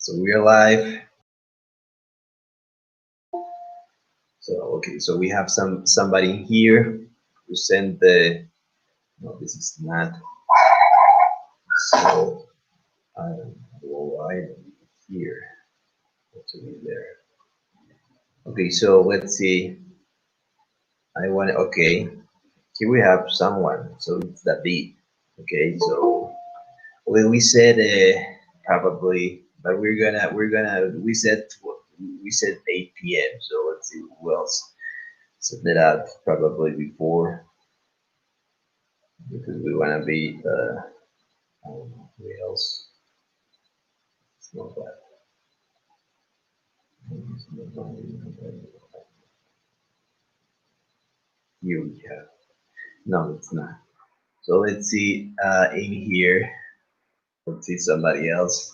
So we're live. So okay, so we have somebody here who sent the. No, this is not. So I don't know why here. What's in there? Okay, so let's see. I want. Okay, here we have someone. So it's the beat. Okay, so well, we said probably, but we said 8 p.m. So let's see who else set that up probably before because we want to be I don't know who else. It's not that. Here we have. No, it's not. So let's see in here. Let's see somebody else.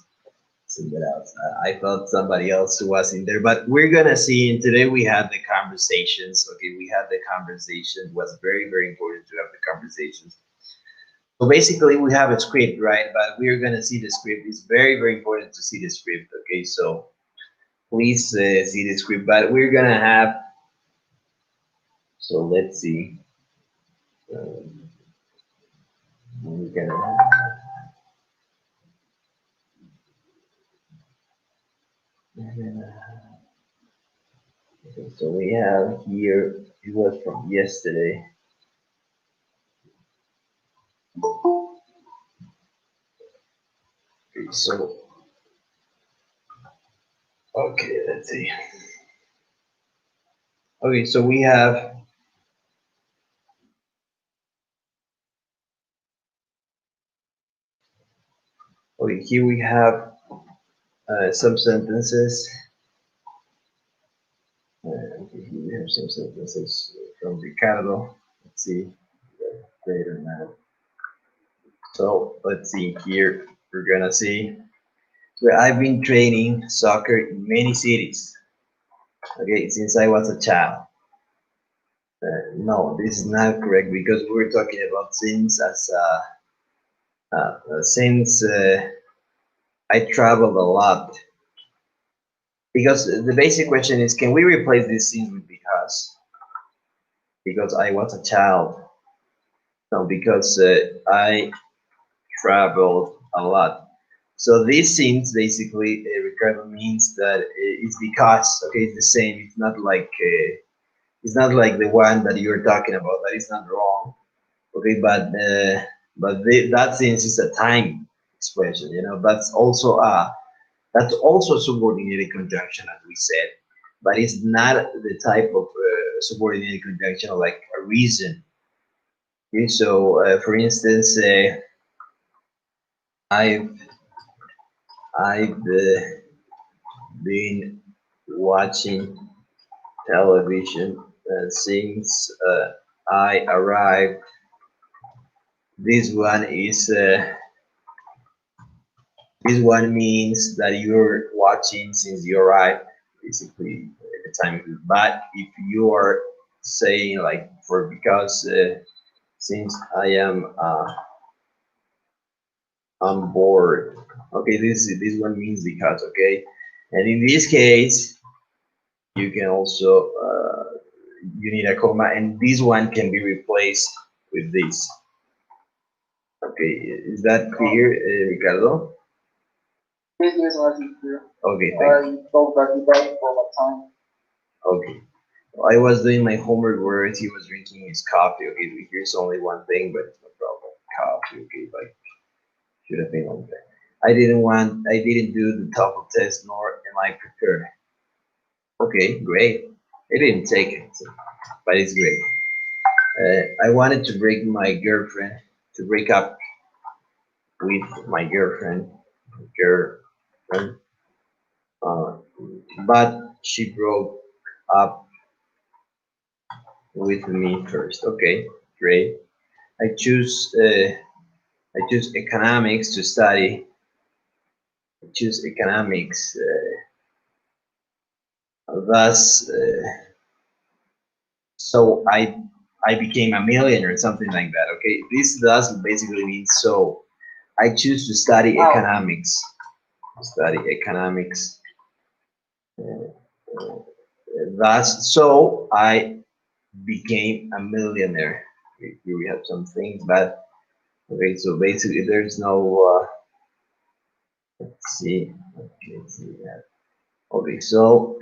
Somebody else. I thought somebody else was in there, but we're gonna see. And today we had the conversations. Okay, we had the conversation. It was very, very important to have the conversations. So basically, we have a script, right? But we're gonna see the script. It's very, very important to see the script. Okay, so please see the script. But we're gonna have. So let's see. We're gonna. Okay, so we have here. It was from yesterday. Okay, so okay, let's see. Okay, so we have. Okay, here we have some sentences. Okay, here we have some sentences from Ricardo. Let's see, great or not. So let's see here. We're gonna see. So I've been training soccer in many cities. Okay, since I was a child. No, this is not correct because we're talking about since as since I traveled a lot. Because the basic question is, can we replace these since with because? Because I was a child. No, because I traveled a lot. So this since basically Ricardo means that it's because. Okay, it's the same. It's not like the one that you're talking about. That is not wrong. Okay, but that since is a time expression. That's also subordinated conjunction, as we said, but it's not the type of subordinated conjunction like a reason. Okay, so for instance, I've been watching television since I arrived. This one is this one means that you're watching since you arrived, basically the time. But if you are saying like for because since I am on board, okay, this one means because, okay, and in this case you can also you need a comma, and this one can be replaced with this. Okay, is that clear, Ricardo? Yes, yes, I think clear. Okay, thank you. I thought that you died for a time. Okay. I was doing my homework where he was drinking his coffee. Okay, here's only one thing, but it's no problem. Coffee, okay, like should have been one thing. I didn't do the TOEFL test, nor am I prepared. Okay, great. I didn't take it, but it's great. I wanted to break up with my girlfriend, uh, but she broke up with me first. Okay, great. I choose uh, I choose economics to study. I choose economics. Thus, so I became a millionaire, something like that. Okay, this thus basically means so. I choose to study economics. study economics. Uh, uh, that's so I became a millionaire. Here we have some things, but okay. So basically, there's no. Let's see. Okay, let's see that. Okay, so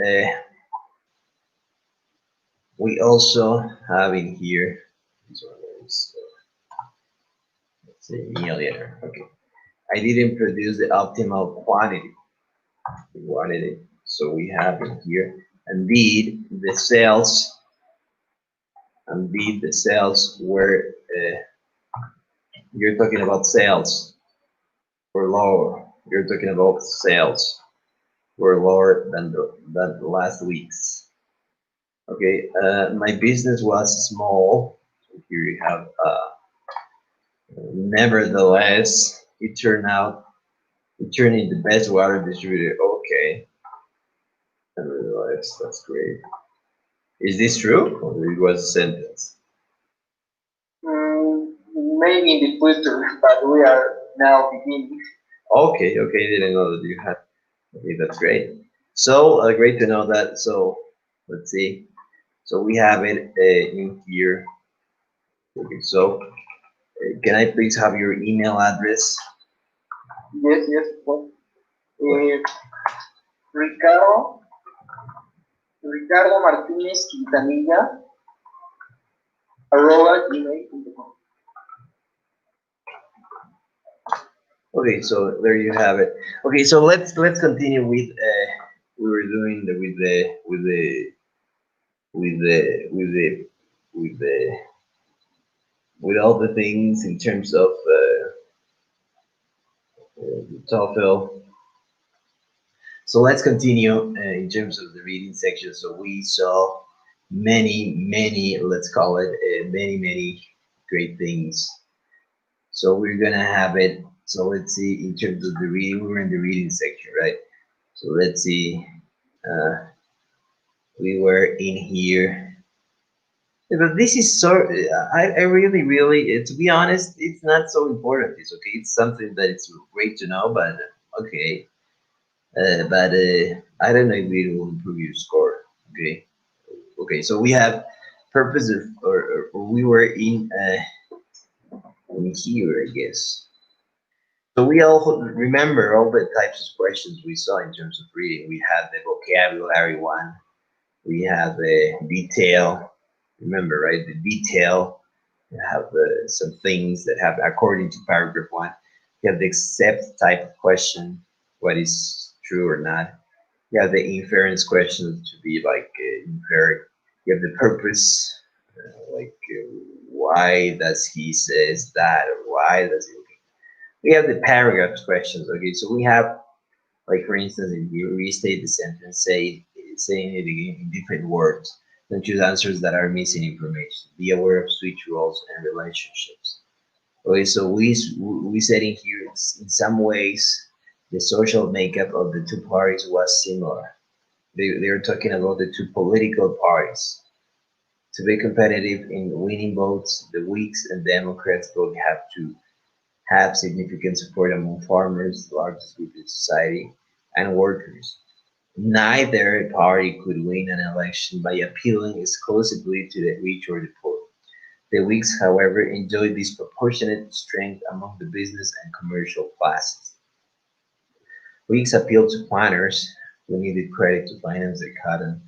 we also have in here. This one is let's say millionaire. Okay, I didn't produce the optimal quantity. We wanted it, so we have in here. Indeed, the sales. Indeed, the sales were. You're talking about sales were lower. You're talking about sales were lower than the last week's. Okay, my business was small. So here you have. Nevertheless, it turned into best water distributor. Okay, nevertheless, that's great. Is this true? Or it was a sentence? Maybe in the future, but we are now beginning. Okay, okay, didn't know that you had. Okay, that's great. So great to know that. So let's see. So we have it in here. Okay, so can I please have your email address? Yes, yes. Well, uh, Ricardo, Ricardo Martinez Quintanilla, @gmail.com. Okay, so there you have it. Okay, so let's continue with we were doing the with the with the with the with all the things in terms of the TOEFL. So let's continue in terms of the reading section. So we saw many, let's call it many great things. So we're gonna have it. So let's see in terms of the reading. We were in the reading section, right? So let's see. Uh, we were in here. Yeah, but this is so. I really, to be honest, it's not so important. It's okay. It's something that it's great to know, but okay. But I don't know if it will improve your score. Okay. Okay. So we have purpose of, or we were in here, I guess. So we all remember all the types of questions we saw in terms of reading. We had the vocabulary one. We have the detail. Remember, right? The detail. You have some things that have, according to paragraph one, you have the accept type of question, what is true or not. You have the inference questions to be like inferred. You have the purpose, like why does he says that, or why does he? We have the paragraphs questions. Okay, so we have like for instance, if you restate the sentence, saying it again in different words. Don't choose answers that are missing information. Be aware of switch roles and relationships. Okay, so we said in here in some ways the social makeup of the two parties was similar. They were talking about the two political parties. To be competitive in winning votes, the Whigs and Democrats both have to have significant support among farmers, the largest group in society, and workers. Neither party could win an election by appealing exclusively to the rich or the poor. The Whigs, however, enjoyed disproportionate strength among the business and commercial classes. Whigs appealed to planters who needed credit to finance their cotton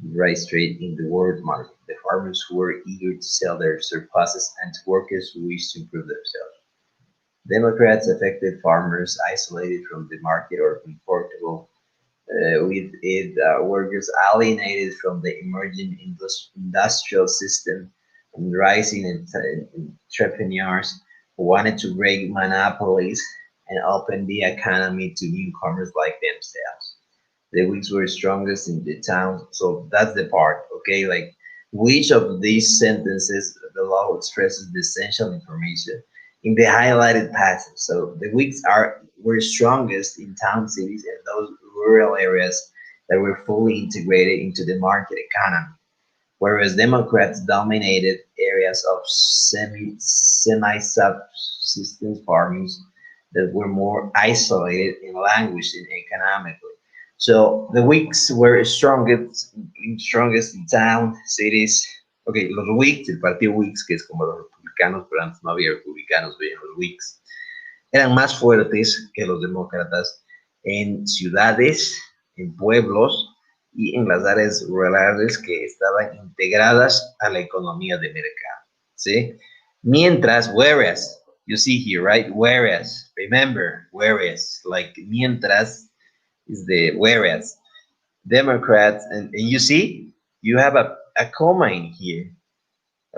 and rice trade in the world market, the farmers who were eager to sell their surpluses, and to workers who wished to improve themselves. Democrats affected farmers isolated from the market or comfortable with it, workers alienated from the emerging industrial system, and rising entrepreneurs who wanted to break monopolies and open the economy to newcomers like themselves. The Whigs were strongest in the town, so that's the part, okay? Like, which of these sentences below expresses the essential information in the highlighted passage? So the Whigs were strongest in town cities and those rural areas that were fully integrated into the market economy, whereas Democrats dominated areas of semi subsistence farming that were more isolated in language and economically. So the weaks were strongest in town, cities. Okay, los Whigs, el partido Whigs, que es como los republicanos, pero antes no había republicanos, veían los Whigs, eran más fuertes que los demócratas en ciudades, en pueblos y en las áreas rurales que estaban integradas a la economía de mercado. ¿Sí? Mientras, whereas, you see here, right? Whereas, remember, whereas, like mientras is the whereas. Democrats, and you see, you have a comma in here.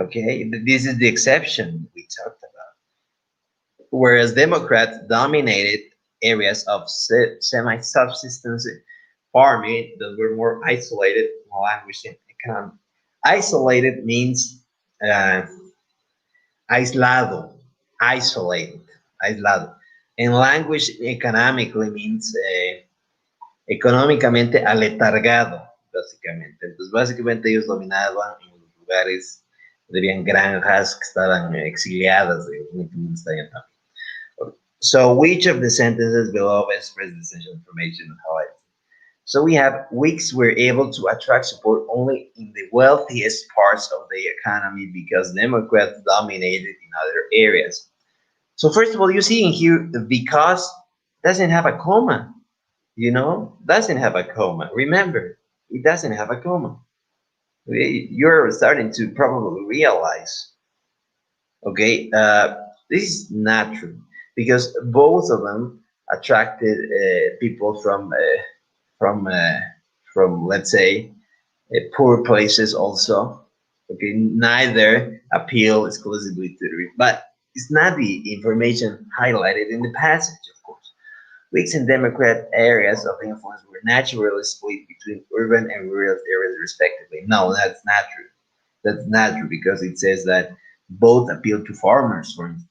Okay, this is the exception we talked about. Whereas Democrats dominated areas of semi-subsistence farming that were more isolated in language and economy. Isolated means uh, aislado, isolated, aislado. And language economically means económicamente aletargado, básicamente. Entonces, básicamente ellos dominaban en los lugares, habían granjas que estaban exiliadas de también. So, which of the sentences below best express the essential information highlighted? So we have weeks were able to attract support only in the wealthiest parts of the economy because Democrats dominated in other areas. So first of all, you see in here the because doesn't have a comma, doesn't have a comma. Remember, it doesn't have a comma. You're starting to probably realize, okay, this is not true because both of them attracted people from uh, from let's say poor places also. Okay, neither appeal exclusively to the rich, but it's not the information highlighted in the passage, of course. Whigs and Democrat areas of influence were naturally split between urban and rural areas, respectively. No, that's not true. That's not true because it says that both appeal to farmers. For instance,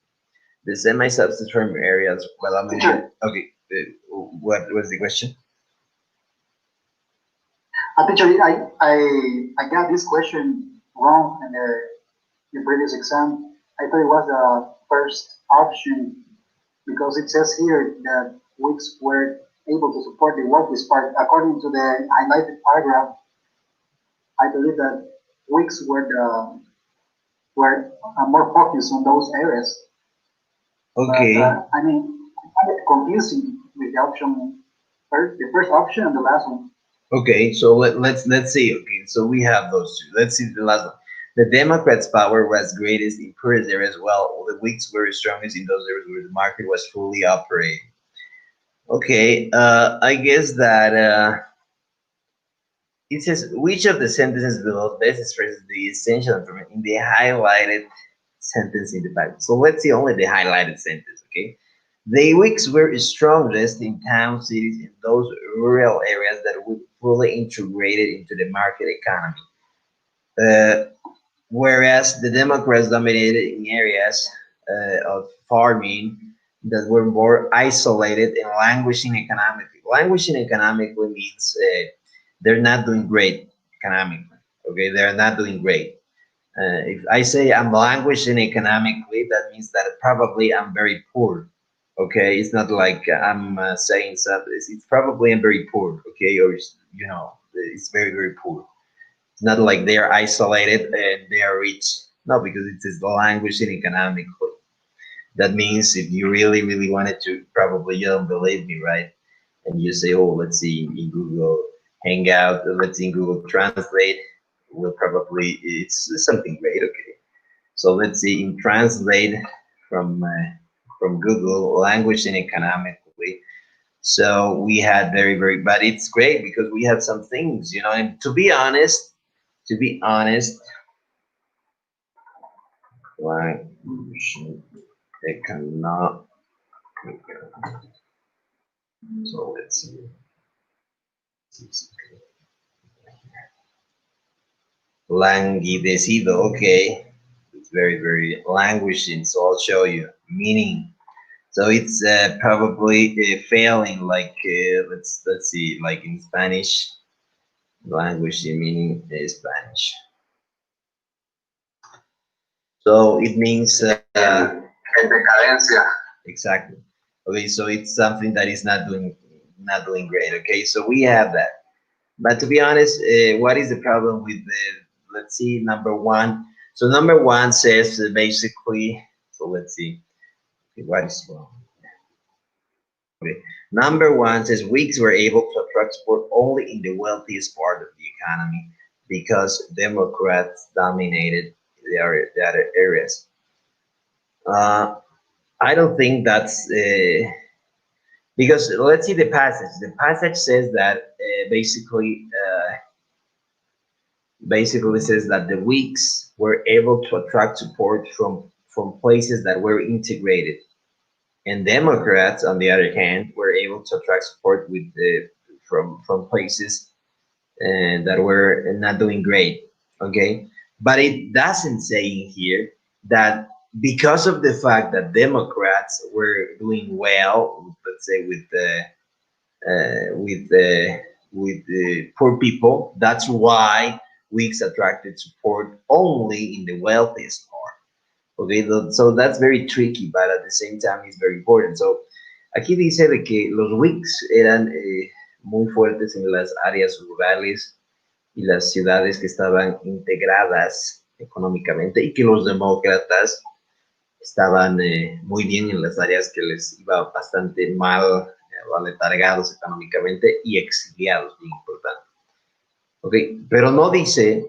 the semi-subsistence farm areas. Well, I'm Teacher, okay. What was the question? teacher, I got this question wrong in the previous exam. I thought it was the first option because it says here that weeks were able to support the wealthiest part. According to the highlighted paragraph, I believe that weeks were more focused on those areas. But Okay. I mean, it's confusing with the option first, the first option and the last one. Okay, so let's see. Okay, so we have those two. Let's see the last one. The Democrats' power was greatest in poorest areas, while the Whigs were strongest in those areas where the market was fully operating. Okay, I guess that it says which of the sentences below best expresses the essential information in the highlighted sentence in the Bible. So let's see only the highlighted sentence. Okay, the Whigs were strongest in towns, cities, and those rural areas that were fully integrated into the market economy. Uh, Whereas the Democrats dominated in areas of farming that were more isolated and languishing economically. Languishing economically means they're not doing great economically. Okay, they're not doing great. If I say I'm languishing economically, that means that probably I'm very poor. Okay, it's not like I'm saying something. It's probably I'm very poor. Okay, or it's very very poor. It's not like they are isolated and they are rich. No, because it is the language and economically. That means if you really, really wanted to, probably you don't believe me, right? And you say, oh, let's see in Google Hangout, let's see in Google Translate, will probably, it's something great, okay? So let's see in Translate from Google, language and economically. So we had very, very, but it's great because we have some things, and to be honest, like they cannot. So let's see. Languidecido. Okay, it's very very languishing. So I'll show you meaning. So it's probably failing. Like let's see. Like in Spanish, languishing meaning is Spanish. So it means En decadencia. exactly. Okay, so it's something that is not doing great. Okay, so we have that. But to be honest, what is the problem with the, let's see, number one? So number one says basically, so let's see, okay, what is wrong? Okay. Number one says Whigs were able to attract support only in the wealthiest part of the economy because Democrats dominated the other areas. Uh, I don't think that's because let's see the passage. The passage says that basically says that the Whigs were able to attract support from places that were integrated, and Democrats, on the other hand, were able to attract support from places that were not doing great. Okay, but it doesn't say in here that because of the fact that Democrats were doing well, let's say uh, with the with the poor people, that's why Whigs attracted support only in the wealthiest part. Okay, so that's very tricky, but at the same time it's very important. So aquí dice de que los Whigs eran muy fuertes en las áreas rurales y las ciudades que estaban integradas económicamente y que los demócratas estaban muy bien en las áreas que les iba bastante mal, aletargados económicamente y exiliados, bien importante. Ok, pero no dice,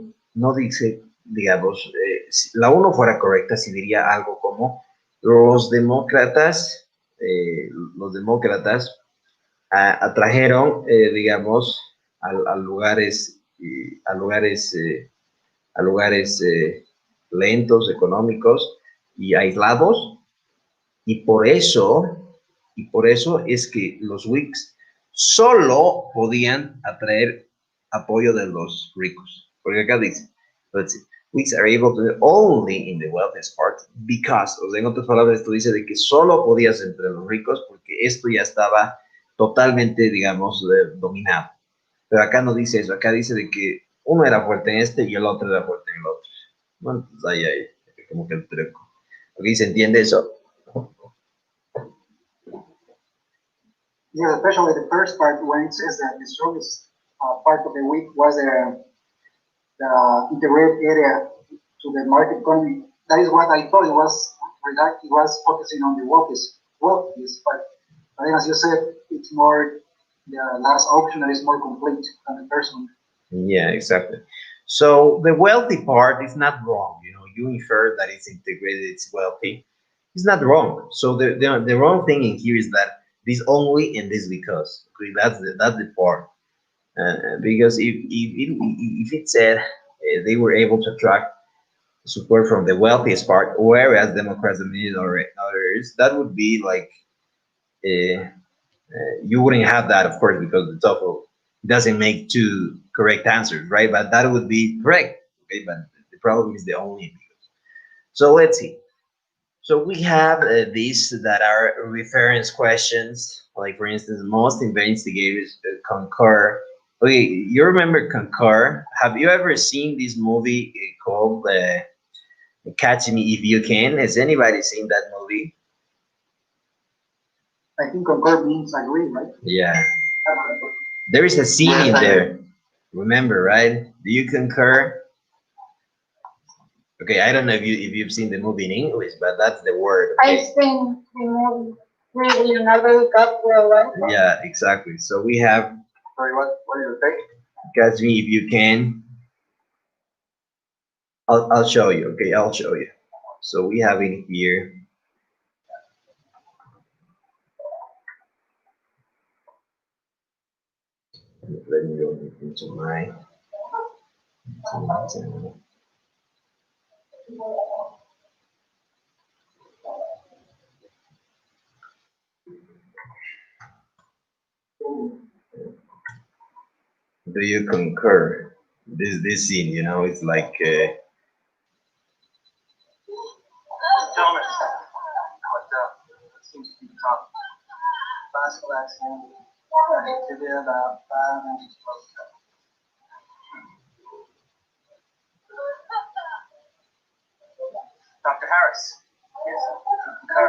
digamos, si la uno fuera correcta, si diría algo como los demócratas, eh, los demócratas atrajeron, digamos, a lugares, a lugares lentos, económicos y aislados, y por eso es que los Whigs solo podían atraer apoyo de los ricos. Porque acá dice, let's see, Whigs are able to do only in the wealthiest part because, o sea, en otras palabras, esto dice de que solo podías entre los ricos porque esto ya estaba totalmente, digamos, dominado. Pero acá no dice eso, acá dice de que uno era fuerte en este y el otro era fuerte en el otro. Bueno, pues ahí, como que el truco. ¿Ok? ¿Se entiende eso? Yeah, especially the first part when it says that the strongest part of the week was the integrated area to the market economy. That is what I thought it was focusing on the wealthiest part. But then, as you said, it's more the last option that is more complete than the first one. Yeah, exactly. So the wealthy part is not wrong. You infer that it's integrated, it's wealthy. It's not wrong. So the wrong thing in here is that this only and this because. Okay, that's the part. Because if it said they were able to attract support from the wealthiest part, whereas Democrats dominated others, that would be like uh, you wouldn't have that, of course, because the TOEFL doesn't make two correct answers, right? But that would be correct, okay? But the problem is the only because. So let's see. So we have these that are reference questions, like for instance, most investigators concur. Okay, you remember concur? Have you ever seen this movie called Catch Me If You Can? Has anybody seen that movie? I think concord means agree, right? Yeah. There is a scene in Yes, I there. Remember, right? Do you concur? Okay, I don't know if you've seen the movie in English, but that's the word. I've Okay? seen the movie with Leonardo DiCaprio, right? Yeah, exactly. So we have sorry, what do you think? Catch Me If You Can. I'll show you. Okay, I'll show you. So we have in here. Let me go into my. Do you concur? This scene, it's like Gentlemen, what seems to be the top bicycle accident activity about 5 minutes ago. Dr. Harris. Yes. Concur.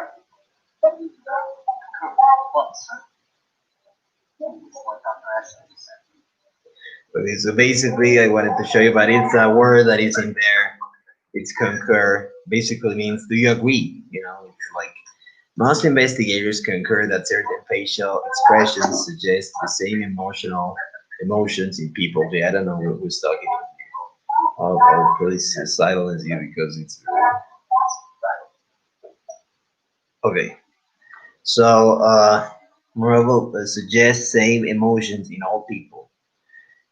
Okay, so basically, I wanted to show you, but it's a word that is in there. It's concur. Basically means, do you agree? You know, it's like most investigators concur that certain facial expressions suggest the same emotions in people. Okay, I don't know who's talking. I'll please silence you because it's okay. So, moreover, suggest same emotions in all people.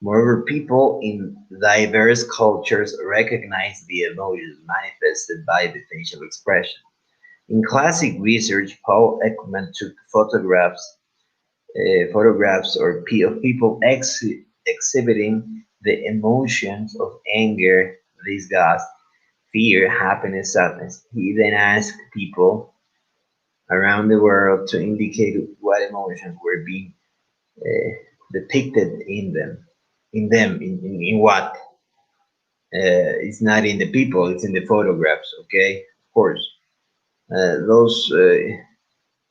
Moreover, people in diverse cultures recognize the emotions manifested by the facial expression. In classic research, Paul Ekman took photographs of people exhibiting the emotions of anger, disgust, fear, happiness, sadness. He then asked people around the world to indicate what emotions were being uh, depicted in what. It's not in the people, it's in the photographs, okay? Of course. Those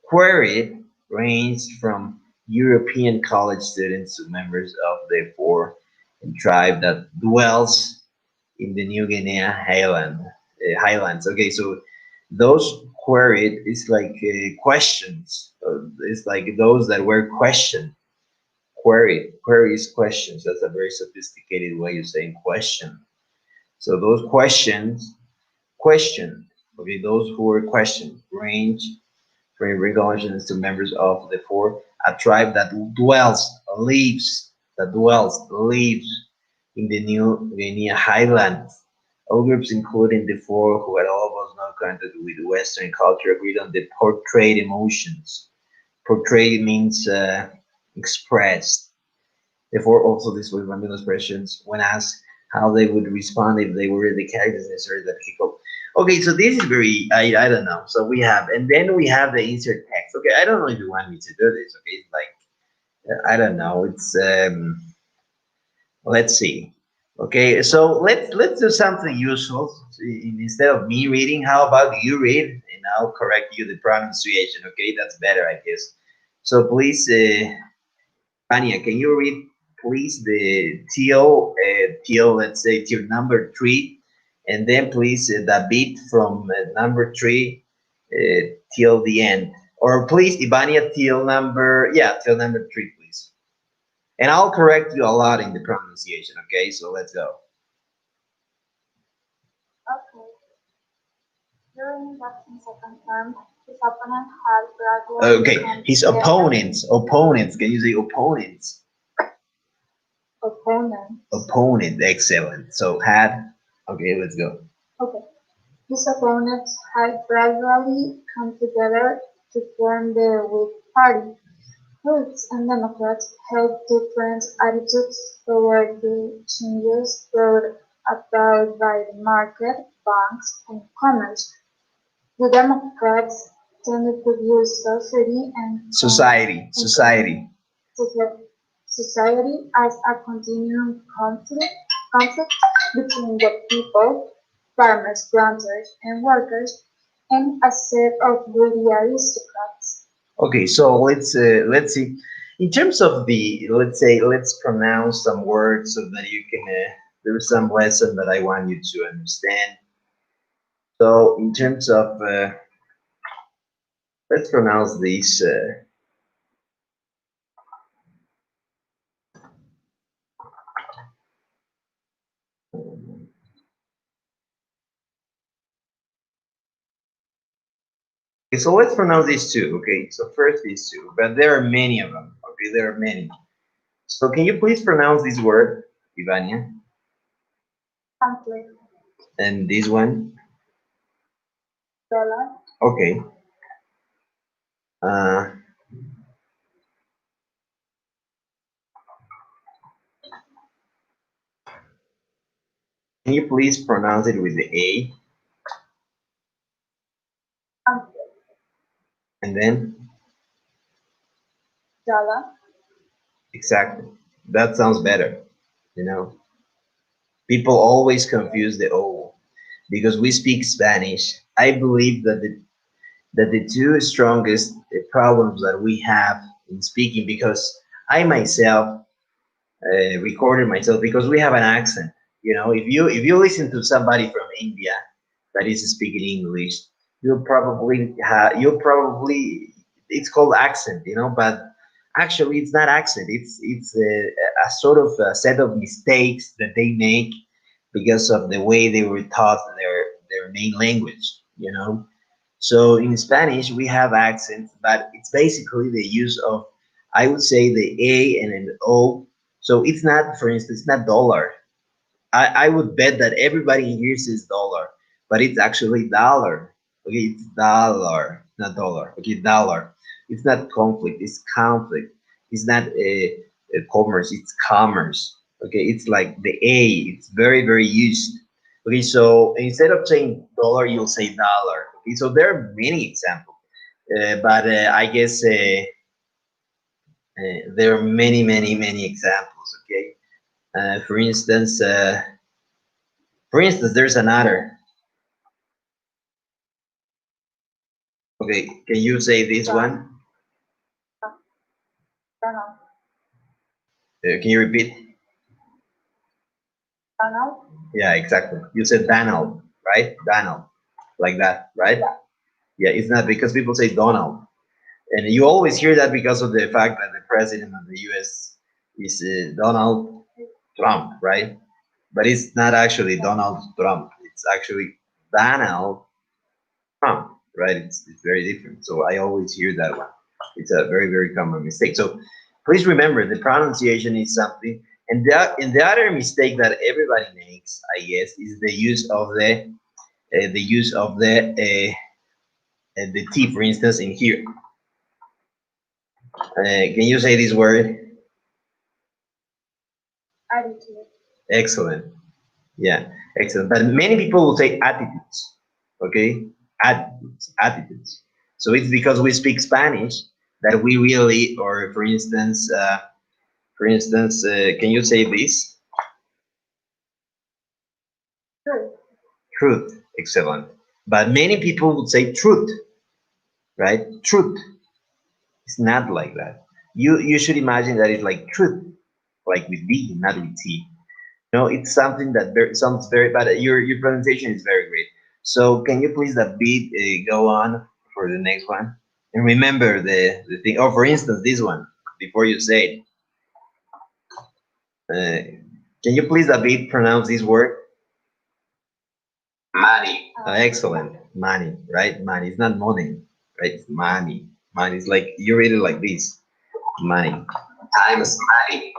queried ranged from European college students to members of the four tribe that dwells in the New Guinea highlands. Okay, so those queried is like questions. It's like those that were questioned. Queries questions. That's a very sophisticated way of saying question. So those questioned. Okay, those who were questioned range from regulations to members of the four, a tribe that lives in the New Guinea highlands. All groups, including the four who had almost no contact with Western culture, agreed on the portrayed emotions. Portrayed means expressed. Therefore, also this was Ramila's expressions when asked how they would respond if they were the characters necessary that kick off. Okay, so this is very, I don't know. So we have, and then we have the insert text. Okay, I don't know if you want me to do this. Okay, it's like, I don't know. It's, let's see. Okay, so let's do something useful. Instead of me reading, how about you read and I'll correct you the pronunciation. Okay, that's better, I guess. So please, Anya, can you read, please, the till, let's say, till number three, and then please the beat from number three till the end, or please, Ivania, till number three, please. And I'll correct you a lot in the pronunciation. Okay, so let's go. Okay. During Jackson's second term, his opponent had gradually Okay, come his together. opponents. Can you say opponents? Opponent. Opponent, excellent. So had. Okay, let's go. Okay. His opponents had gradually come together to form the Whig Party. Whigs and Democrats held different attitudes toward the changes brought about by the market, banks, and commerce. The Democrats tended to view Society. socie- society as a continuing conflict between the people, farmers, planters, and workers, and a set of greedy aristocrats. Okay, so let's see. In terms of the, let's say, let's pronounce some words so that you can. There's some lesson that I want you to understand. So in terms of, let's pronounce these. Okay, so let's pronounce these two. Okay, so first these two, but there are many of them. Okay, there are many. So can you please pronounce this word, Ivania, Conflict, and this one? dollar, Okay. Uh, can you please pronounce it with the A, conflict, and then dollar, exactly. That sounds better. You know, people always confuse the O because we speak Spanish. I believe that the two strongest problems that we have in speaking because I myself recorded myself because we have an accent. You know, if you listen to somebody from India that is speaking English, you'll probably it's called accent, but actually it's not accent. It's a sort of a set of mistakes that they make because of the way they were taught their main language. So in Spanish we have accents, but it's basically the use of, I would say, the A and an O. So it's not, for instance, it's not dollar. I would bet that everybody here says dollar, but it's actually dollar. Okay, it's dollar, not dollar. Okay, dollar. It's not conflict, it's conflict. It's not a commerce, it's commerce. Okay, it's like the A, it's very, very used. Okay, so instead of saying dollar, you'll say dollar. Okay, so there are many examples, but I guess there are many, many, many examples. Okay, for instance, there's another. Okay, can you say this Don, one? Donald, Can you repeat? Donald. Yeah, exactly. You said Donald, right? Donald, like that, right? Yeah. Yeah, it's not because people say Donald, and you always hear that because of the fact that the president of the U.S. is Donald Trump, right? But it's not actually Donald Trump. It's actually Donald Trump, right? It's very different. So I always hear that one. It's a very, very common mistake. So please remember the pronunciation is something. And the other mistake that everybody makes, I guess, is the T, for instance, in here. Can you say this word? Attitude. Excellent. Yeah, excellent. But many people will say attitudes. Okay, attitudes. So it's because we speak Spanish that we really, or for instance, can you say this? True. Truth. Excellent. But many people would say truth, right? Truth. It's not like that. You should imagine that it's like truth, like with D, not with T. No, it's something that sounds very bad. Your pronunciation is very great. So can you please, David, go on for the next one? And remember the thing. Oh, for instance, this one before you say it. Can you please, David, pronounce this word? Money. Excellent. Money, right? Money. It's not money, right? It's money. Money is like, you read it like this. Money. Time is money.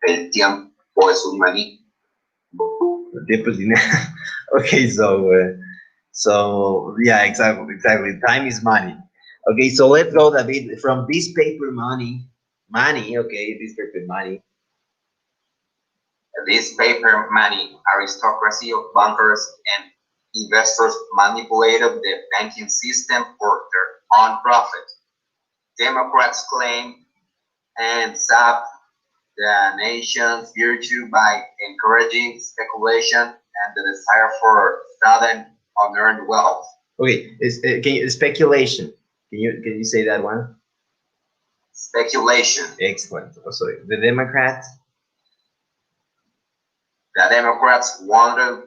El tiempo es un maní. El tiempo es dinero. Okay, so yeah, exactly. Time is money. Okay, so let's go, David, from this paper money. Okay, this paper money. This paper money aristocracy of bankers and investors manipulated the banking system for their own profit. Democrats claim and sap the nation's virtue by encouraging speculation and the desire for sudden unearned wealth. Okay, speculation? Can you say that one? Speculation. Excellent. Oh, sorry. The Democrats wanted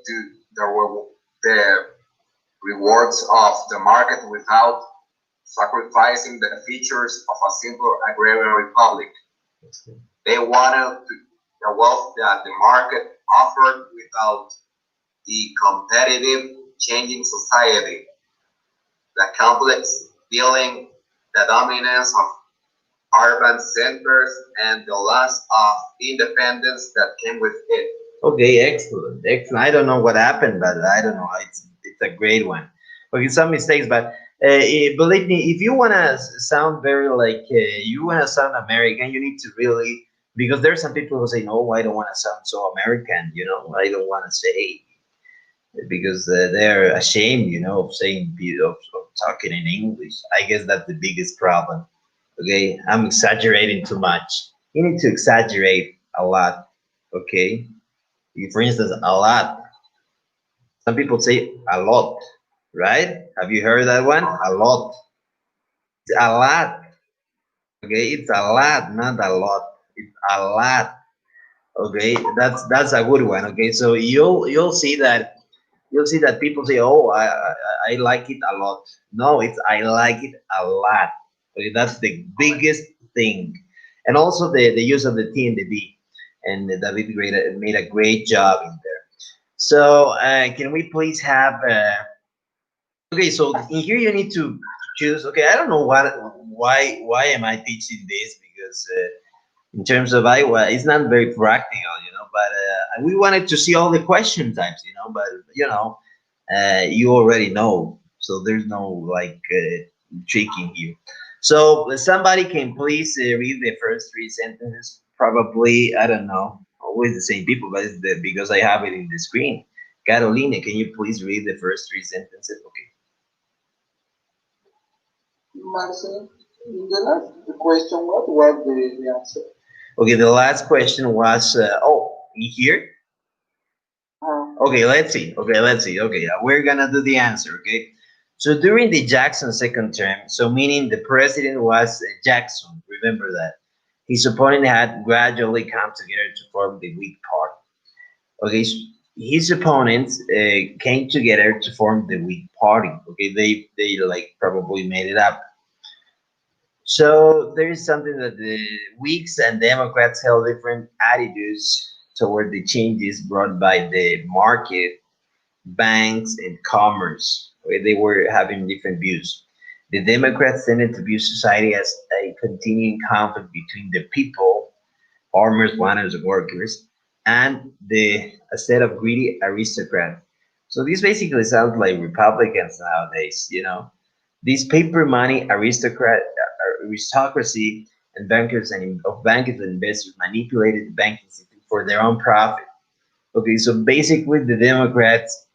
to the rewards of the market without sacrificing the features of a simple agrarian republic. They wanted the wealth that the market offered without the competitive changing society, the complex feeling, the dominance of urban centers, and the loss of independence that came with it. Okay, excellent, excellent. I don't know what happened, but I don't know. It's a great one. Okay, some mistakes, but believe me, if you wanna sound very like you wanna sound American, you need to really, because there are some people who say, no, I don't want to sound so American. I don't want to say, because they're ashamed, of saying of talking in English. I guess that's the biggest problem. Okay, I'm exaggerating too much. You need to exaggerate a lot. Okay, for instance, a lot. Some people say a lot, right? Have you heard that one? A lot. It's a lot. Okay, it's a lot, not a lot. It's a lot. Okay, that's a good one. Okay, so you'll see that people say, "Oh, I like it a lot." No, it's I like it a lot. Okay, that's the biggest thing, and also the use of the T and the D, and David made a great job in there. So can we please have? Okay, so in here you need to choose. Okay, I don't know why am I teaching this because. In terms of Iowa, it's not very practical, but we wanted to see all the question types, but you already know, so there's no like tricking you. So somebody can please read the first three sentences. Probably, I don't know, always the same people, but because I have it in the screen. Carolina, can you please read the first three sentences? Okay. Marcel, in the last question, what was the answer? Okay, the last question was, in here. Okay, let's see. Okay, let's see. Okay, we're gonna do the answer. Okay, so during the Jackson second term, so meaning the president was Jackson. Remember that his opponent had gradually come together to form the Whig Party. Okay, his opponents came together to form the Whig Party. Okay, they like probably made it up. So there is something that the Whigs and Democrats held different attitudes toward the changes brought by the market, banks, and commerce. Okay, they were having different views. The Democrats tended to view society as a continuing conflict between the people, farmers, planters, and workers, and a set of greedy aristocrats. So this basically sounds like Republicans nowadays. These paper money aristocracy and bankers and investors manipulated the banking system for their own profit. Okay, so basically the Democrats,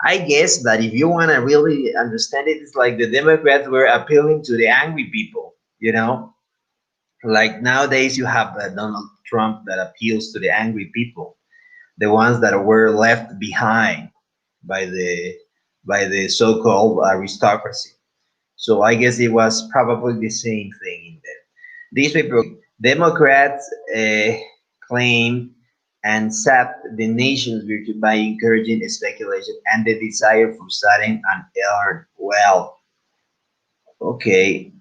I guess that if you want to really understand it, it's like the Democrats were appealing to the angry people. Like nowadays you have Donald Trump that appeals to the angry people, the ones that were left behind by the so-called aristocracy. So I guess it was probably the same thing in there. These people, Democrats claim and sap the nation's virtue by encouraging speculation and the desire for sudden and earned wealth. Okay,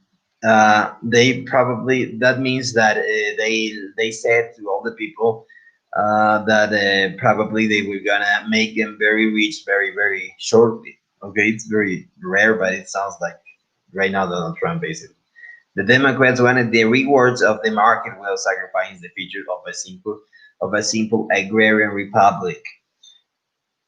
they probably that means that they said to all the people that probably they were gonna make them very rich very shortly. Okay, it's very rare, but it sounds like right now Donald Trump basically. The Democrats wanted the rewards of the market while sacrificing the features of a simple agrarian republic.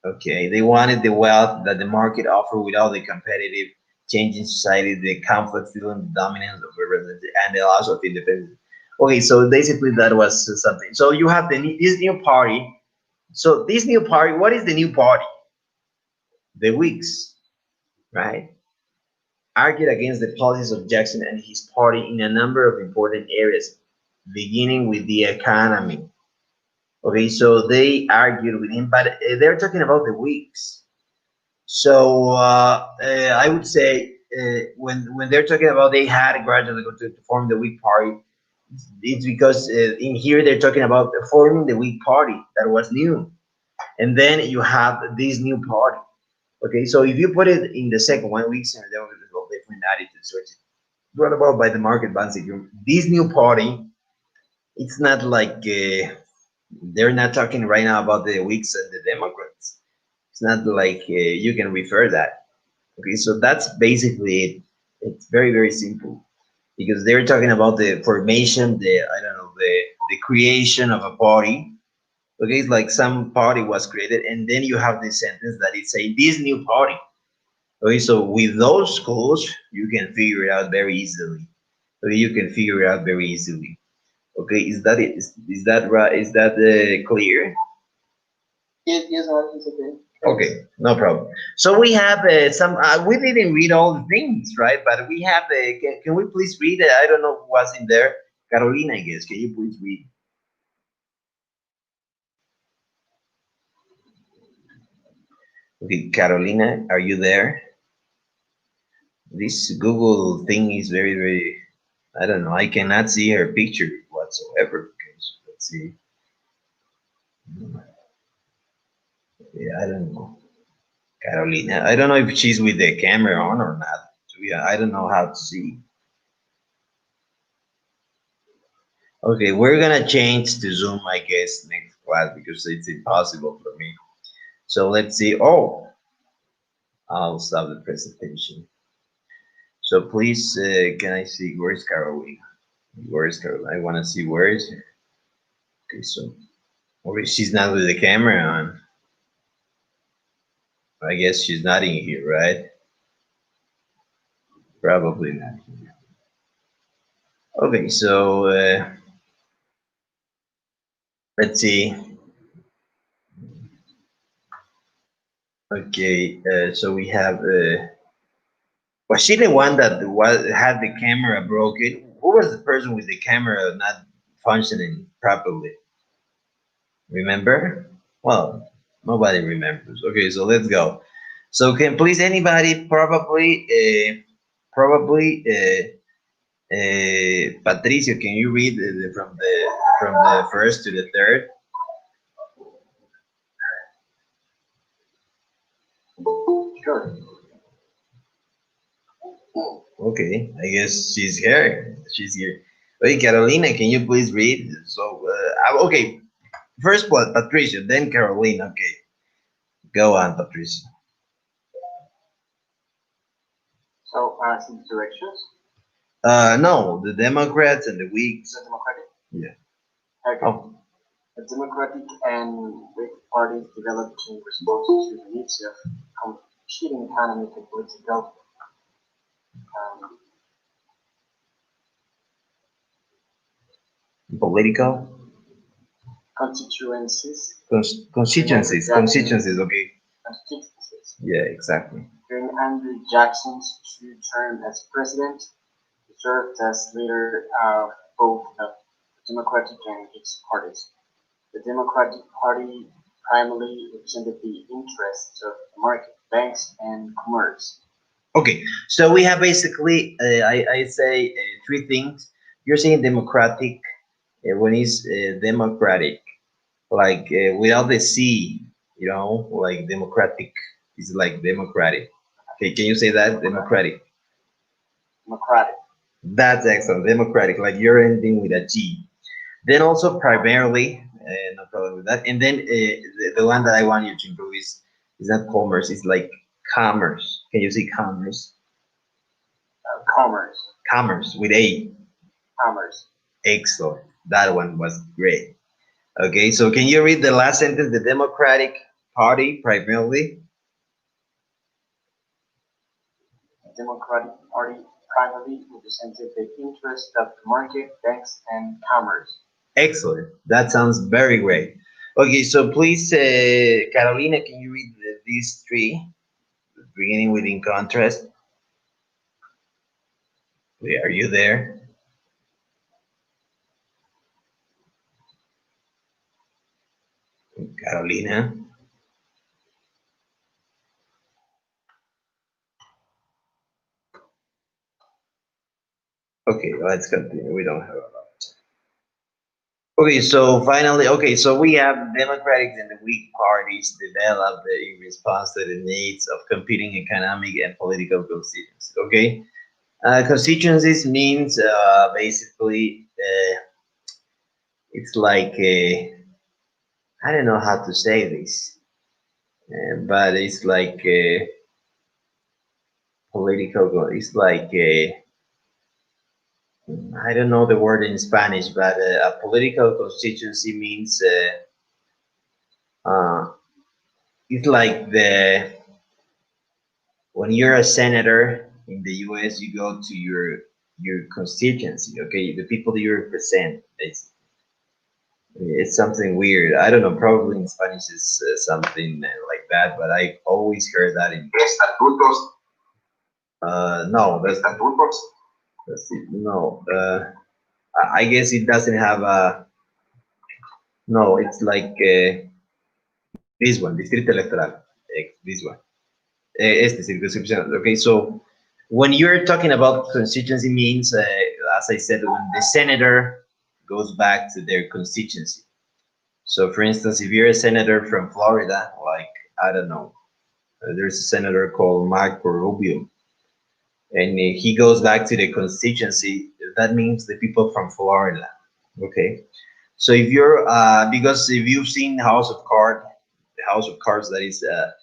Okay, they wanted the wealth that the market offered without the competitive change in society, the conflict fueling the dominance of representatives, and the loss of independence. Okay, so basically that was something. So you have this new party. So this new party, what is the new party? The Whigs, right? Argued against the policies of Jackson and his party in a number of important areas, beginning with the economy. Okay, so they argued with him, but they're talking about the Whigs. So I would say when they're talking about they had gradually go to form the Whig Party, it's because in here they're talking about forming the Whig Party that was new, and then you have this new party. Okay, so if you put it in the second one, weeks and there will be different attitudes. Which brought about by the market basically. This new party, it's not like they're not talking right now about the Whigs and the Democrats. It's not like you can refer that. Okay, so that's basically it. It's very simple because they're talking about the formation, the I don't know, the creation of a party. Okay, it's like some party was created, and then you have this sentence that it's a this new party. Okay, so with those codes, you can figure it out very easily. Okay, you can figure it out very easily. Okay, is that it? Is that right? Is that clear? Yes, yes, it's okay. Okay, no problem. So we have some. We didn't read all the things, right? But we have. Can we please read? I don't know who was in there. Carolina, I guess. Can you please read? Okay, Carolina, are you there? This Google thing is very, very. I don't know. I cannot see her picture whatsoever. Okay, so let's see. Yeah, I don't know. Carolina. I don't know if she's with the camera on or not. So yeah, I don't know how to see. Okay, we're gonna change to Zoom, I guess, next class because it's impossible for me. So let's see. Oh, I'll stop the presentation. So please, can I see where's Carolina? Where's Carolina? I want to see where is her. Okay, so or she's not with the camera on. I guess she's not in here, right? Probably not here. Okay, so let's see. Okay, so we have. Was she the one that had the camera broken? Who was the person with the camera not functioning properly? Remember? Well, nobody remembers. Okay, so let's go. So can please anybody Patricio, can you read from the first to the third? Sure. Okay, I guess she's here. She's here. Okay, Carolina, can you please read? So okay, first Patricio, then Carolina. Okay, go on, Patricio. So, some directions. No, the Democrats and the Whigs. The Democratic. Yeah. Okay. Oh, The Democratic and Whig parties developed in response to the needs of competing economic and political um, political constituencies. constituencies. Okay. Constituencies. Yeah, exactly. During Andrew Jackson's two-term as president, he served as leader of both the Democratic and its parties. The Democratic Party primarily represented the interests of the market, banks, and commerce. Okay, so we have basically, I say three things. You're saying democratic when it's democratic, like without the C, like democratic is like democratic. Okay, can you say that? Democratic. Democratic. That's excellent. Democratic, like you're ending with a G. Then also primarily, no problem with that. And then the one that I want you to improve is not commerce, it's like commerce. Can you see commerce? Commerce. Commerce with A. Commerce. Excellent. That one was great. Okay, so can you read the last sentence? The Democratic Party primarily. The Democratic Party primarily represented the interests of the market, banks, and commerce. Excellent. That sounds very great. Okay, so please, Carolina, can you read these three, beginning with in contrast? Are you there? Carolina? Okay, let's continue. We don't have a lot. Okay, so finally, okay, so we have Democratic and the Whig parties developed in response to the needs of competing economic and political constituencies. Okay, constituencies means basically it's like I don't know how to say this, but it's like political. It's like I don't know the word in Spanish, but a political constituency means it's like the when you're a senator in the U.S., you go to your constituency. Okay, the people that you represent. It's something weird. I don't know. Probably in Spanish is something like that, but I always heard that in. Estatutos. No, estatutos. That's it. No, I guess it doesn't have a. No, it's like this one, Distrito Electoral. This one. Este circunscripción. Okay, so When you're talking about constituency means, as I said, when the senator goes back to their constituency. So, for instance, if you're a senator from Florida, like, I don't know, there's a senator called Marco Rubio, and he goes back to the constituency, that means the people from Florida. Okay. So if you're, because if you've seen the House of Cards, that is a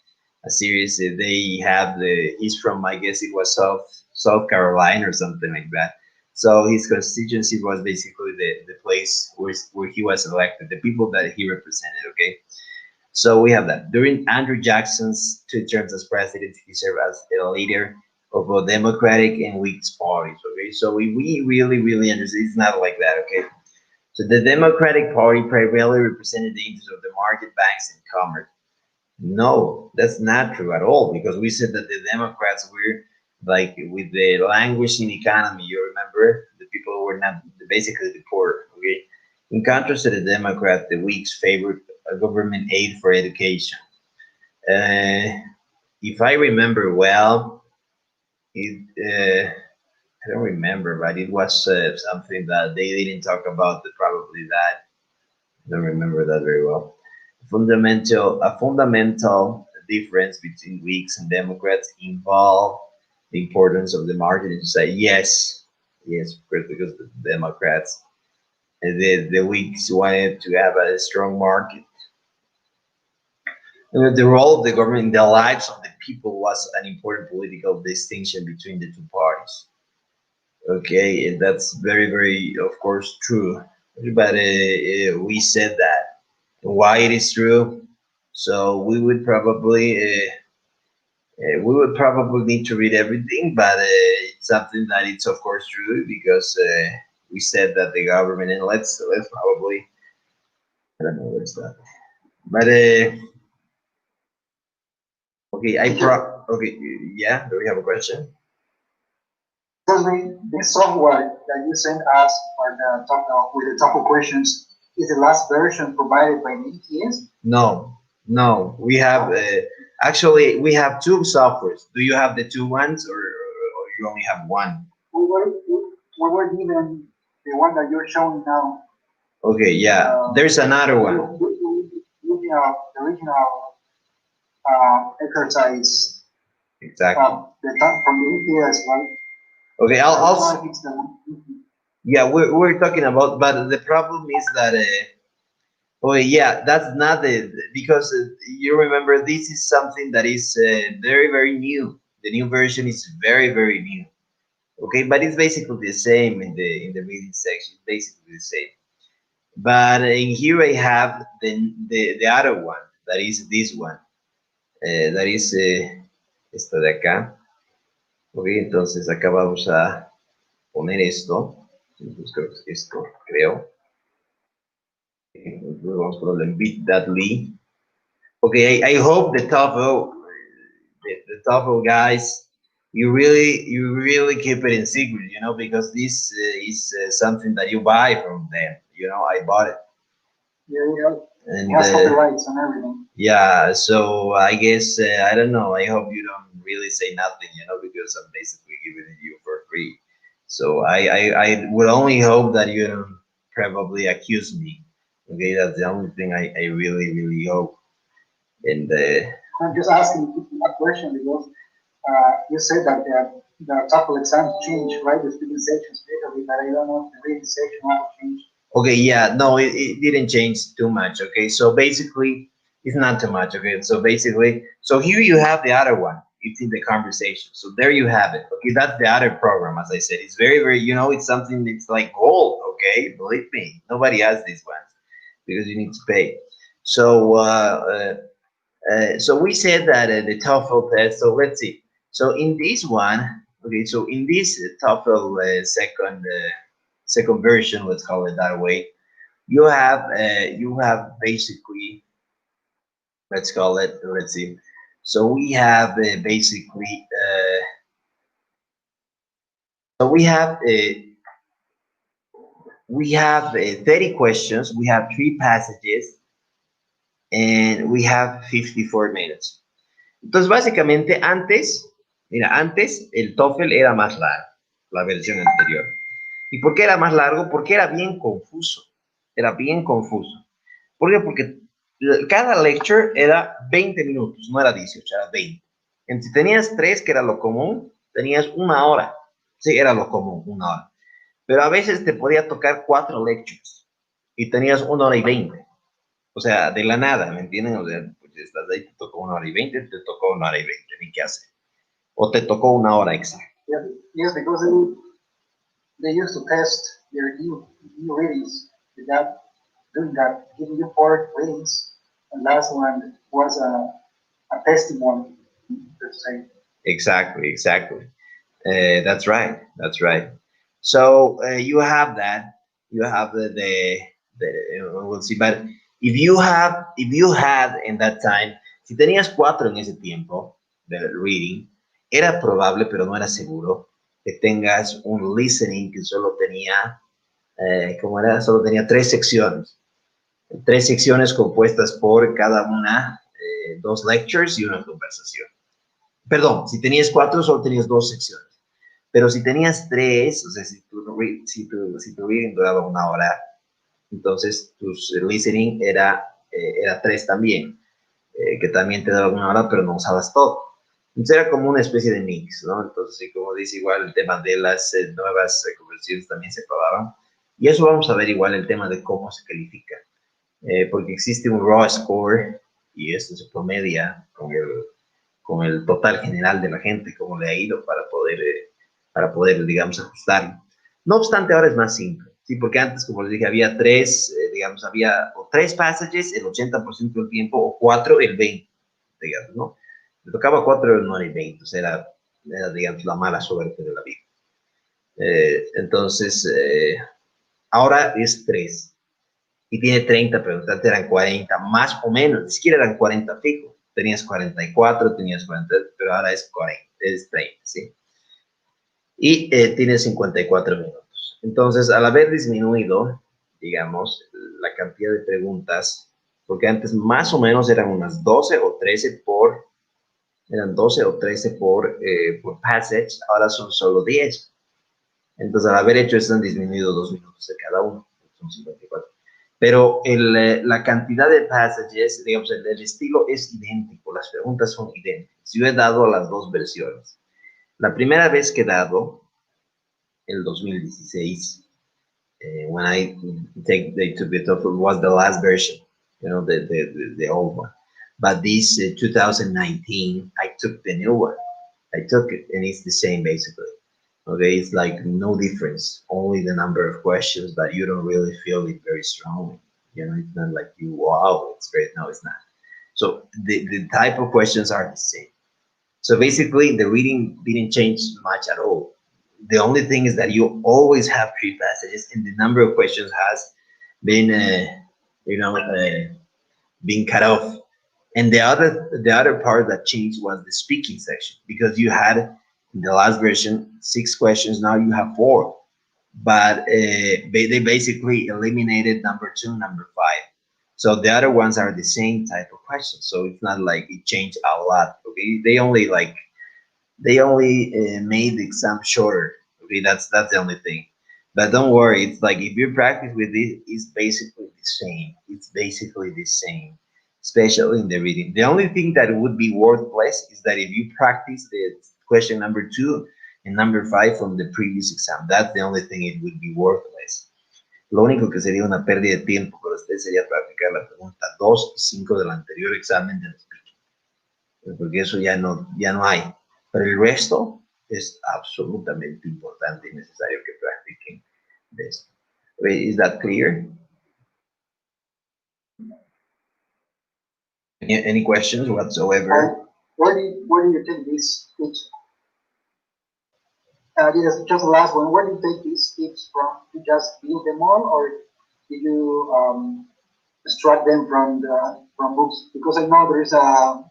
series, they have he's from, I guess it was South Carolina or something like that. So his constituency was basically the place where he was elected, the people that he represented. Okay. So we have that. During Andrew Jackson's 2 terms as president, he served as a leader of both Democratic and Whigs parties. Okay, so we really, really understand it's not like that. Okay, so the Democratic Party primarily represented the interests of the market, banks, and commerce. No, that's not true at all because we said that the Democrats were like with the languishing economy. You remember the people were not basically the poor. Okay, in contrast to the Democrat, the Whigs favored government aid for education. Uh, if I remember well, it I don't remember, but it was something that they didn't talk about. Probably that I don't remember that very well. A fundamental difference between Whigs and Democrats involve the importance of the market in society. Yes, yes, of course, because the Democrats, the Whigs wanted to have a strong market. The role of the government in the lives of the people was an important political distinction between the two parties. Okay, and that's very, very, of course, true. But we said that. Why it is true? So we would probably need to read everything, but it's something that it's of course true because we said that the government, and let's probably, I don't know where's that, but okay, okay, yeah. Do we have a question? Excuse me, this software that you sent us for the top with the top of questions is the last version provided by the ETS. No, no. We have actually we have two softwares. Do you have the two ones, or you only have one? We were given the one that you're showing now. Okay, yeah. There's another The one. original exercise Exactly. the top from the ETS, right? Okay, I don't know I'll if it's the one. yeah, we're talking about, but the problem is that, oh yeah, that's not because you remember this is something that is very, very new. The new version is very, very new. Okay, but it's basically the same in the reading section. It's basically the same. But in here I have the other one, that is this one, that is esto de acá. Ok, entonces acá vamos a poner esto. Entonces creo que es esto, creo. Vamos a ponerlo en bit.ly. Okay, I hope the TOEFL guys, you really keep it in secret, because this is something that you buy from them. I bought it, Yeah, yeah. and It has copyrights and everything. yeah. So I guess I don't know. I hope you don't really say nothing, because I'm basically giving it you for free. So I would only hope that you don't probably accuse me. Okay, that's the only thing I really, really hope. And I'm just asking that question because you said that the TOEFL exam changed, right? The speaking section especially, but I don't know if the reading section also changed. okay, yeah, no, it didn't change too much. Okay, so basically, it's not too much. Okay, so basically, so here you have the other one. It's in the conversation. So there you have it. Okay, that's the other program. As I said, it's very, very. It's something that's like gold. Okay, believe me, nobody has these ones because you need to pay. So so we said that the TOEFL test. So let's see. So in this one, okay. So in this TOEFL second version, let's call it that way, you have basically, let's call it, let's see. So we have basically so we have 30 questions, we have 3 passages, and we have 54 minutes. Entonces básicamente antes Mira, antes el TOEFL era más largo, la versión anterior. ¿Y por qué era más largo? Porque era bien confuso. Era bien confuso. ¿Por qué? Porque cada lecture era 20 minutos, no era 18, era 20. Entonces, si tenías 3, que era lo común, tenías 1 hora. Sí, era lo común, 1 hora. Pero a veces te podía tocar 4 lectures y tenías 1 hora y 20. O sea, de la nada, ¿me entienden? O sea, pues estás ahí, te tocó 1 hora y 20, te tocó 1 hora y 20, ni qué hacer. O te tocó 1 hora exacta. Yes, yes, because they used to test their new readings with that, doing that, giving you 4 readings, and last one was a testimony, let's say. Exactly, exactly. That's right. That's right. So you have that. You have we'll see. But if you had in that time, si tenías 4 en ese tiempo de reading, era probable, pero no era seguro, que tengas un listening que solo tenía, ¿cómo era? Solo tenía 3 secciones. 3 secciones compuestas por cada una, 2 lectures y una conversación. Perdón, si tenías 4, solo tenías 2 secciones. Pero si tenías 3, o sea, si tu reading duraba 1 hora, entonces tu listening era 3 también, que también te daba 1 hora, pero no usabas todo. Entonces era como una especie de mix, ¿no? Entonces, como dice igual, el tema de las nuevas conversiones también se probaban. Y eso vamos a ver igual el tema de cómo se califica. Porque existe un raw score y esto se promedia con el total general de la gente, cómo le ha ido para poder, digamos, ajustarlo. No obstante, ahora es más simple, ¿sí? Porque antes, como les dije, había 3, digamos, había o 3 passages el 80% del tiempo o 4 el 20%, digamos, ¿no? Le tocaba 4 el 9 y 20, o sea, era, digamos, la mala suerte de la vida. Entonces, ahora es 3 y tiene 30 preguntas, antes eran 40, más o menos, ni siquiera eran 40 fijos. Tenías 44, tenías 40, pero ahora es 40, es 30, ¿sí? Y tiene 54 minutos. Entonces, al haber disminuido, digamos, la cantidad de preguntas, porque antes más o menos eran unas 12 o 13 por passage, ahora son solo 10. Entonces, al haber hecho esto, han disminuido 2 minutos de cada uno, son 54. Pero la cantidad de passages, digamos, el estilo es idéntico, las preguntas son idénticas. Yo he dado las 2 versiones. La primera vez que he dado, el 2016, when they took the TOEFL, was the last version, the old one. But this 2019, I took the new one. I took it, and it's the same basically. Okay, it's like no difference, only the number of questions, but you don't really feel it very strongly. It's not like wow, it's great. No, it's not. So the type of questions are the same. So basically, the reading didn't change much at all. The only thing is that you always have 3 passages, and the number of questions has been, being cut off. And the other part that changed was the speaking section, because you had in the last version 6 questions, now you have 4. But they basically eliminated number 2, number 5. So the other ones are the same type of questions. So it's not like it changed a lot. Okay, they only made the exam shorter. Okay, that's the only thing. But don't worry, it's like if you practice with this, it's basically the same. It's basically the same, especially in the reading. The only thing that would be worthless is that if you practice the question number 2 and number 5 from the previous exam, that's the only thing it would be worthless. Lo único que sería una pérdida de tiempo para usted sería practicar la pregunta 2 y 5 del anterior examen de speaking, porque eso ya no hay. Pero el resto es absolutamente importante y necesario que practiquen de esto. Is that clear? Any questions whatsoever? Where do you take these tips? Just the last one. Where do you take these tips from? You just build them all, or do you extract them from books? Because I know there is a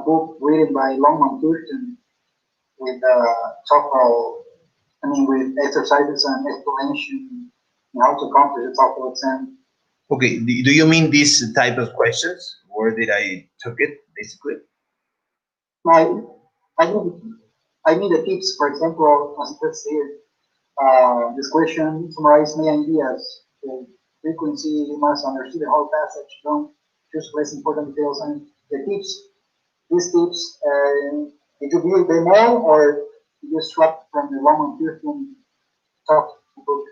book written by Longman Turton with TOEFL, with exercises and explanation on how to accomplish the TOEFL exam. Okay, do you mean these type of questions? Where did I took it, basically? I, I I mean the tips, for example, as it says here, this question summarizes main ideas. The frequency, you must understand the whole passage, don't choose less important details. And the tips, these tips, did you build them all or you just swapped from the one on 15 top book?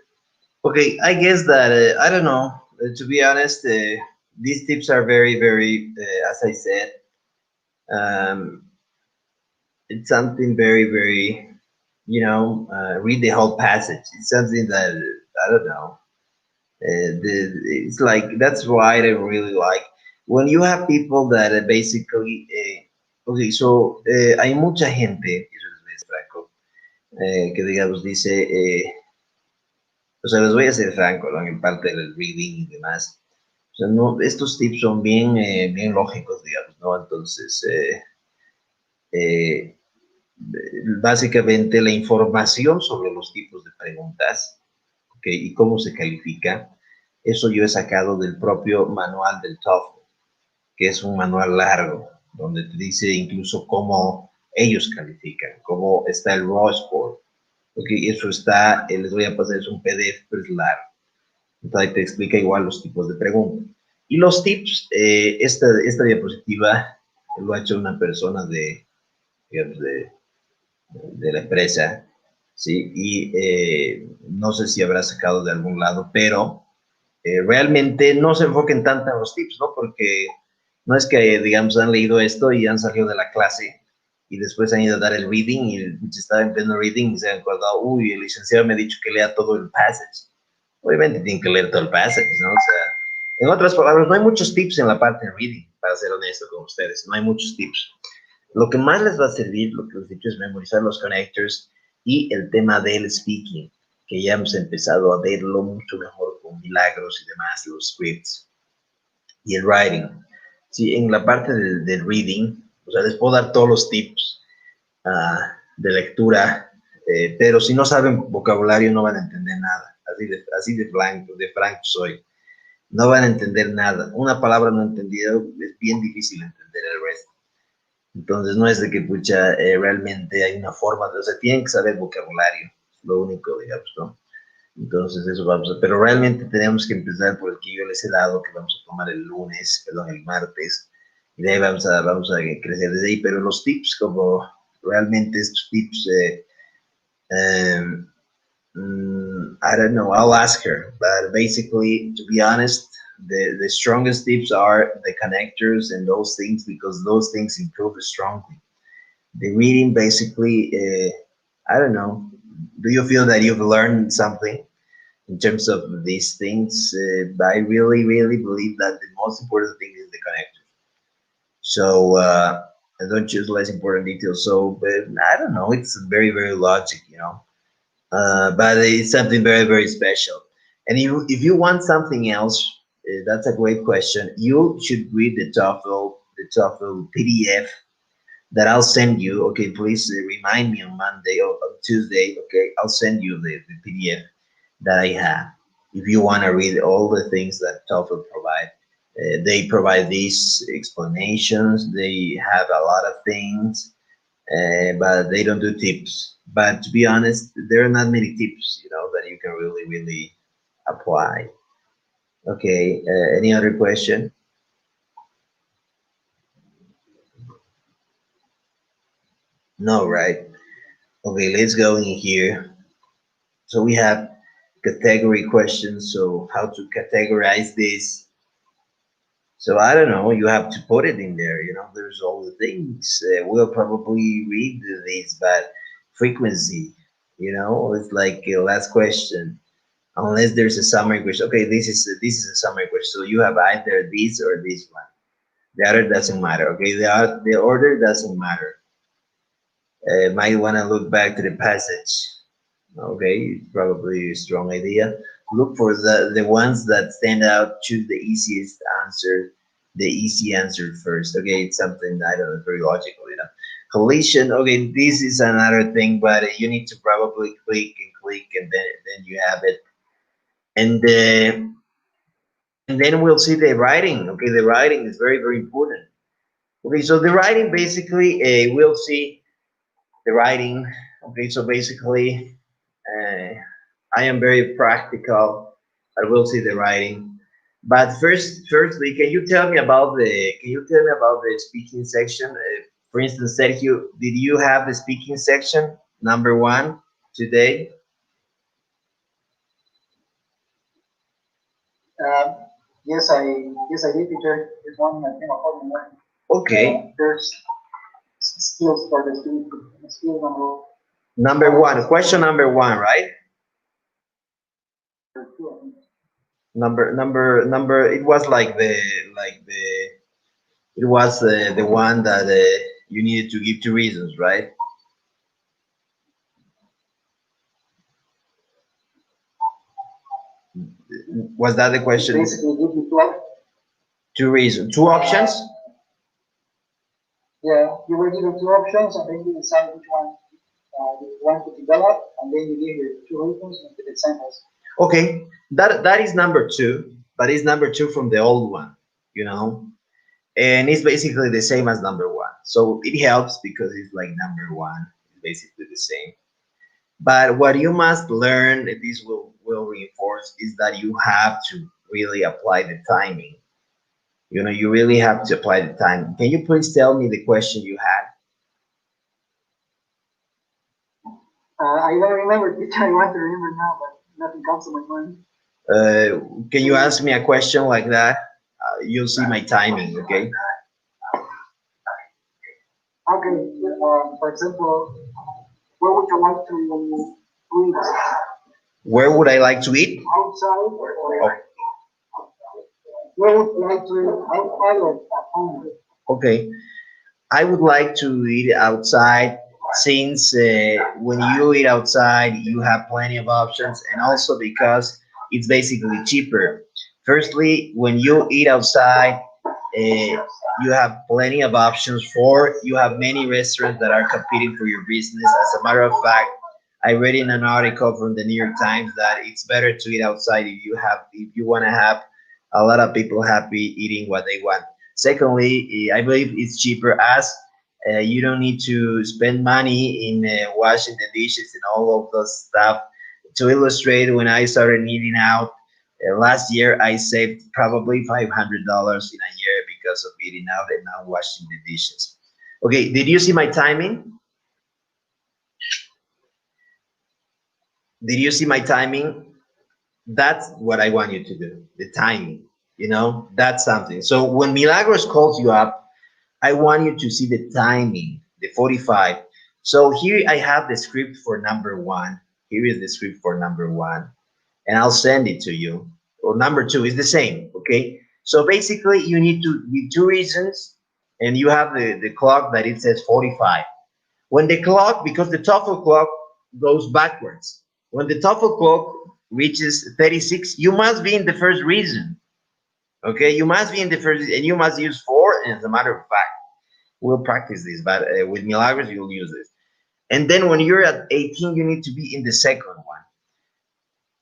Okay, I guess that I don't know. To be honest, these tips are very, very, as I said, um, it's something very, very, read the whole passage. It's something that I don't know. It's like that's why I really like when you have people that basically. Okay, so hay mucha gente, y eso les voy a ser franco, que digamos dice, o sea, les voy a ser franco, ¿no? En parte del reading y demás. O sea, no, estos tips son bien, bien lógicos, digamos, ¿no? Entonces, eh, básicamente la información sobre los tipos de preguntas, ¿ok? Y cómo se califica, eso yo he sacado del propio manual del Toefl, que es un manual largo, donde te dice incluso cómo ellos califican, cómo está el raw score. Ok, eso está, les voy a pasar, es un PDF, pero es largo. Entonces ahí te explica igual los tipos de preguntas. Y los tips, esta diapositiva lo ha hecho una persona digamos, de la empresa, ¿sí? Y no sé si habrá sacado de algún lado, pero realmente no se enfoquen tanto en los tips, ¿no? Porque no es que, digamos, han leído esto y han salido de la clase y después han ido a dar el reading y estaba en pleno reading y se han acordado, uy, el licenciado me ha dicho que lea todo el passage. Obviamente tienen que leer todo el passage, ¿no? O sea, en otras palabras, no hay muchos tips en la parte de reading, para ser honesto con ustedes, no hay muchos tips. Lo que más les va a servir, lo que les he dicho, es memorizar los connectors y el tema del speaking, que ya hemos empezado a verlo mucho mejor con milagros y demás, los scripts y el writing. Sí, en la parte del reading, o sea, les puedo dar todos los tips de lectura, pero si no saben vocabulario no van a entender nada. Así de franco soy. No van a entender nada. Una palabra no entendida es bien difícil entender el resto. Entonces no es de que, pucha, realmente hay una forma, o sea, tienen que saber vocabulario, es lo único, digamos, ¿no? Entonces eso vamos a, pero realmente tenemos que empezar por el que yo les he dado, que vamos a tomar el lunes, perdón, el martes, y de ahí vamos a crecer desde ahí, pero los tips, como realmente estos tips, um, I don't know, I'll ask her, but basically, to be honest, the strongest tips are the connectors and those things because those things improve strongly. The reading basically, I don't know. Do you feel that you've learned something in terms of these things? I really, really believe that the most important thing is the connector. So I don't choose less important details. So, but I don't know. It's very, very logic, but it's something very, very special. And if you want something else, that's a great question. You should read the TOEFL PDF that I'll send you. Okay, please remind me on Monday or on Tuesday. Okay, I'll send you the PDF that I have. If you want to read all the things that TOEFL provide, they provide these explanations. They have a lot of things, but they don't do tips. But to be honest, there are not many tips, that you can really, really apply. Okay, any other question? No, right? Okay, let's go in here. So we have category questions. So how to categorize this? So I don't know. You have to put it in there. There's all the things. We'll probably read these, but frequency. It's like last question. Unless there's a summary question. Okay, this is a summary question. So you have either this or this one. The other doesn't matter. Okay, the order doesn't matter. Might want to look back to the passage. Okay, probably a strong idea. Look for the ones that stand out. Choose the easiest answer, the easy answer first. Okay, it's something I don't know, very logical. Collision. Okay, this is another thing, but you need to probably click, and then you have it. And then we'll see the writing. Okay, the writing is very, very important. Okay, so the writing basically, we'll see the writing. Okay, so basically, uh, I am very practical. I will see the writing. But firstly, can you tell me about the speaking section? For instance, Sergio, did you have the speaking section number one today? Uh, yes, I did, teacher. This one I came up with one. Okay, There's skills for the student, skill number one, question number one, right? number two, I think. Number. It was like the it was the one that you needed to give two reasons, right? Was that the It question? basically gives you 12. Two reasons, two options. Yeah, you were given two options, and then you decide which one you want to develop, and then you give your two reasons and the examples. Okay, that is number two, but it's number two from the old one, you know, and it's basically the same as number one. So it helps because it's like number one, it's basically the same. But what you must learn, and this will reinforce, is that you have to really apply the timing. You know, you really have to apply the time. Can you please tell me the question you had? I don't remember, teacher. I want to remember now, but nothing comes to my mind. Can you ask me a question like that? You'll see my timing, okay? Okay, for example, where would you like to read? Where would I like to eat? Outside, Oh, or where would you like to read? Outside or at home? okay. I would like to eat outside since when you eat outside, you have plenty of options, and also because it's basically cheaper. Firstly, when you eat outside, you have plenty of options for you have many restaurants that are competing for your business. As a matter of fact, I read in an article from the New York Times that it's better to eat outside if you want to have a lot of people happy eating what they want. Secondly, I believe it's cheaper as you don't need to spend money in washing the dishes and all of those stuff. To illustrate, when I started eating out last year, I saved probably $500 in a year because of eating out and not washing the dishes. Okay, did you see my timing? Did you see my timing? That's what I want you to do. The timing, that's something. So when Milagros calls you up, I want you to see the timing, the 45. So here I have the script for number one. Here is the script for number one, and I'll send it to you. Or number two is the same, okay? So basically, you need to give two reasons, and you have the clock that it says 45. When the clock, because the TOEFL clock goes backwards, when the TOEFL clock reaches 36, you must be in the first reason, okay? You must be in the first, and you must use four, and as a matter of fact, we'll practice this, but with Milagros, you'll use this. And then when you're at 18, you need to be in the second one.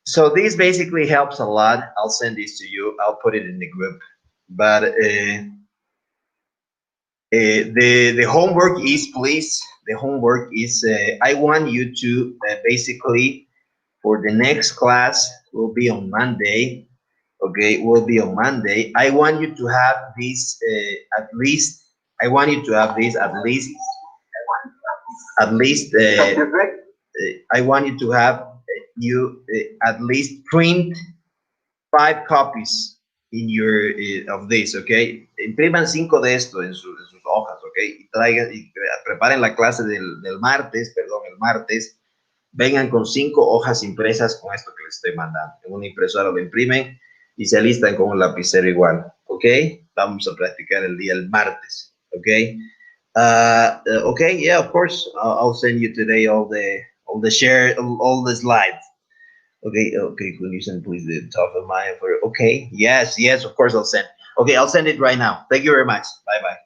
So this basically helps a lot. I'll send this to you. I'll put it in the group. But the homework is, please, the homework is, I want you to basically, for the next class, will be on Monday. Okay, will be on Monday. I want you to have this at least. I want you to have this at least. I want you to have you at least print 5 copies in your of this, okay? Impriman 5 de esto en sus hojas, okay? Y traigan y preparen la clase del martes, perdón, el martes. Vengan con 5 hojas impresas con esto que les estoy mandando. En una impresora lo imprimen y se alistan con un lapicero igual, ¿ok? Vamos a practicar el martes, ¿ok? Okay, yeah, of course. I'll send you today all the share, all the slides. Okay, okay, could you send please the top of mine for? Okay, yes, of course I'll send. Okay, I'll send it right now. Thank you very much. Bye bye.